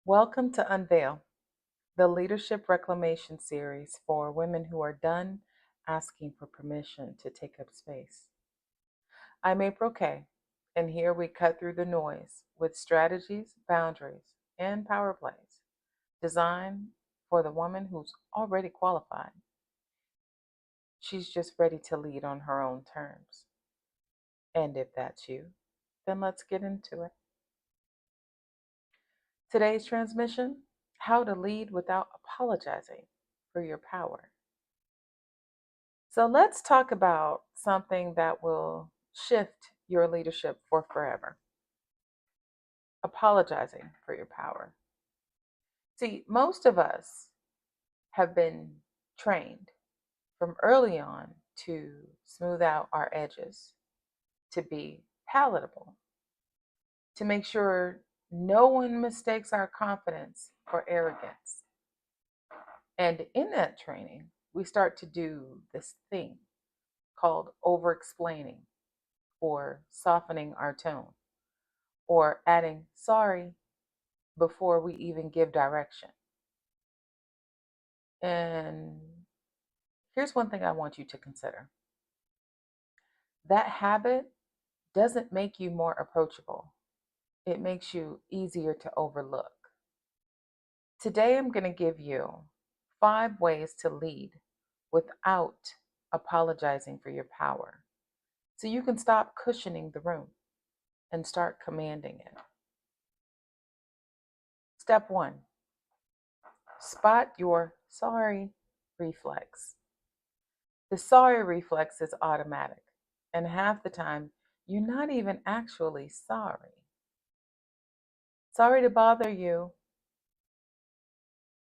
Welcome to Unveil, the leadership reclamation series for women who are done asking for permission to take up space. I'm April Kay, and here we cut through the noise with strategies, boundaries, and power plays designed for the woman who's already qualified. She's just ready to lead on her own terms. And if that's you, then let's get into it. Today's transmission: how to lead without apologizing for your power. So let's talk about something that will shift your leadership for forever: apologizing for your power. See, most of us have been trained from early on to smooth out our edges, to be palatable, to make sure no one mistakes our confidence for arrogance. And in that training, we start to do this thing called overexplaining, or softening our tone, or adding sorry before we even give direction. And here's one thing I want you to consider: that habit doesn't make you more approachable, it makes you easier to overlook. Today, I'm going to give you 5 ways to lead without apologizing for your power, so you can stop cushioning the room and start commanding it. Step 1: spot your sorry reflex. The sorry reflex is automatic, and half the time, you're not even actually sorry. Sorry to bother you.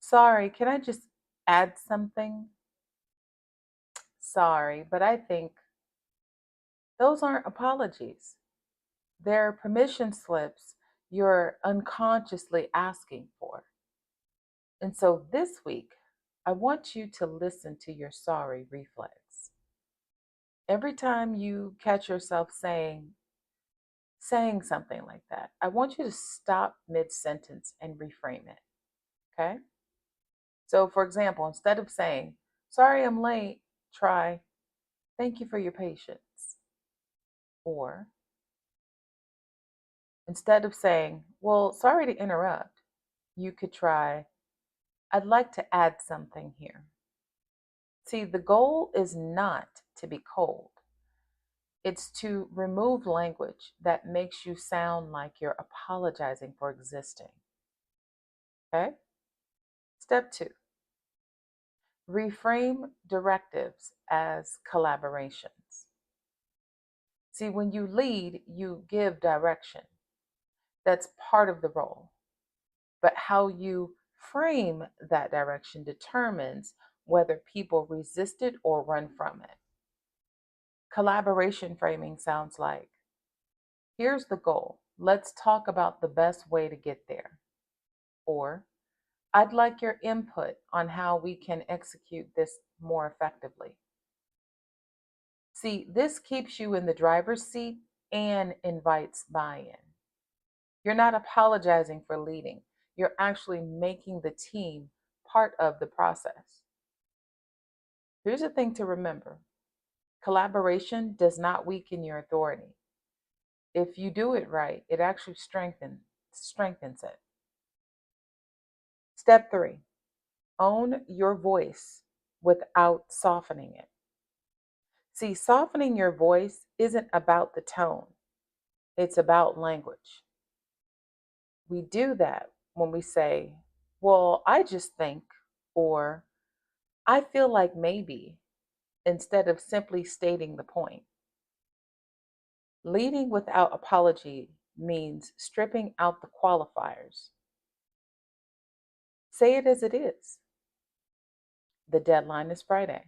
Sorry, can I just add something? Sorry, but I think those aren't apologies. They're permission slips you're unconsciously asking for. And so this week, I want you to listen to your sorry reflex. Every time you catch yourself saying something like that, I want you to stop mid-sentence and reframe it. Okay? So, for example, instead of saying, sorry I'm late, try, thank you for your patience. Or instead of saying, well, sorry to interrupt, you could try, I'd like to add something here. See, the goal is not to be cold, it's to remove language that makes you sound like you're apologizing for existing. Okay? Step 2: reframe directives as collaborations. See, when you lead, you give direction. That's part of the role. But how you frame that direction determines whether people resist it or run from it. Collaboration framing sounds like, here's the goal. Let's talk about the best way to get there. Or, I'd like your input on how we can execute this more effectively. See, this keeps you in the driver's seat and invites buy-in. You're not apologizing for leading, you're actually making the team part of the process. Here's the thing to remember: collaboration does not weaken your authority. If you do it right, it actually strengthens it. Step 3: own your voice without softening it. See, softening your voice isn't about the tone, it's about language. We do that when we say, well, I just think, or I feel like maybe, instead of simply stating the point. Leading without apology means stripping out the qualifiers. Say it as it is. The deadline is Friday.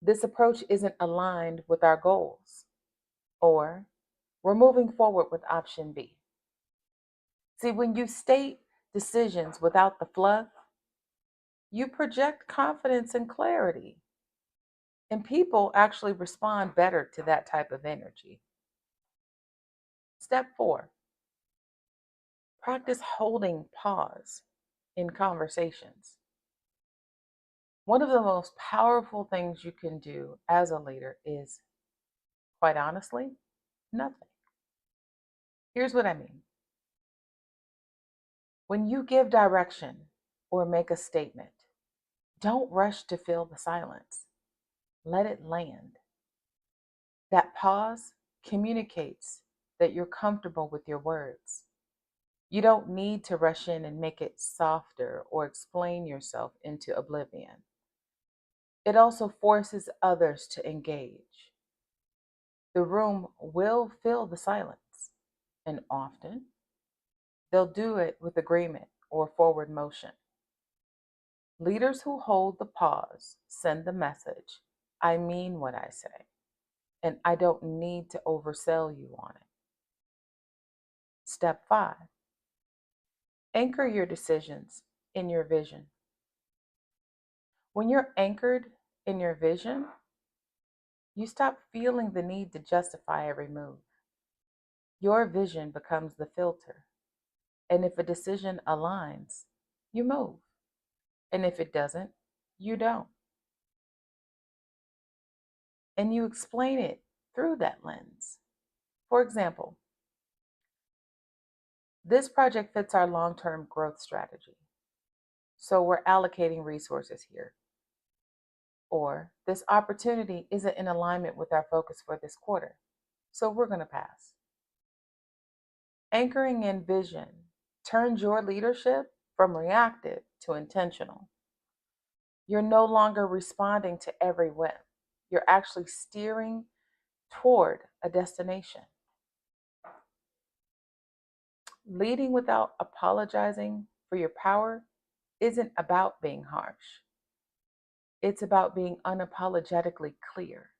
This approach isn't aligned with our goals. Or, we're moving forward with option B. See, when you state decisions without the fluff, you project confidence and clarity. And people actually respond better to that type of energy. Step 4: Practice holding pause in conversations. One of the most powerful things you can do as a leader is, quite honestly, nothing. Here's what I mean. When you give direction or make a statement, don't rush to fill the silence. Let it land. That pause communicates that you're comfortable with your words. You don't need to rush in and make it softer or explain yourself into oblivion. It also forces others to engage. The room will fill the silence, and often they'll do it with agreement or forward motion. Leaders who hold the pause send the message, I mean what I say, and I don't need to oversell you on it. Step 5, anchor your decisions in your vision. When you're anchored in your vision, you stop feeling the need to justify every move. Your vision becomes the filter. And if a decision aligns, you move. And if it doesn't, you don't. And you explain it through that lens. For example, this project fits our long-term growth strategy, so we're allocating resources here. Or this opportunity isn't in alignment with our focus for this quarter, so we're going to pass. Anchoring in vision turns your leadership from reactive to intentional. You're no longer responding to every whim. You're actually steering toward a destination. Leading without apologizing for your power isn't about being harsh. It's about being unapologetically clear.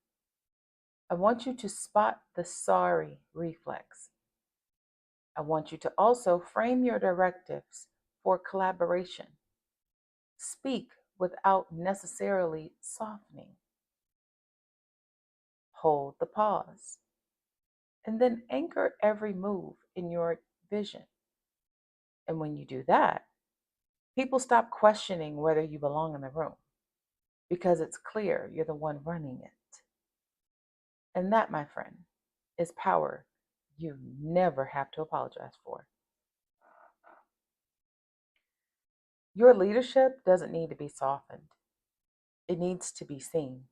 I want you to spot the sorry reflex. I want you to also frame your directives for collaboration. Speak without necessarily softening. Hold the pause. And then anchor every move in your vision. And when you do that, people stop questioning whether you belong in the room because it's clear you're the one running it. And that, my friend, is power you never have to apologize for. Your leadership doesn't need to be softened, it needs to be seen.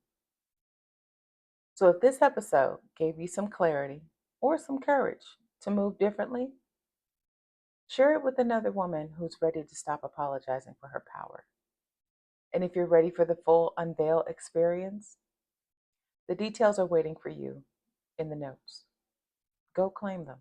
So if this episode gave you some clarity or some courage to move differently, share it with another woman who's ready to stop apologizing for her power. And if you're ready for the full Unveil experience, the details are waiting for you in the notes. Go claim them.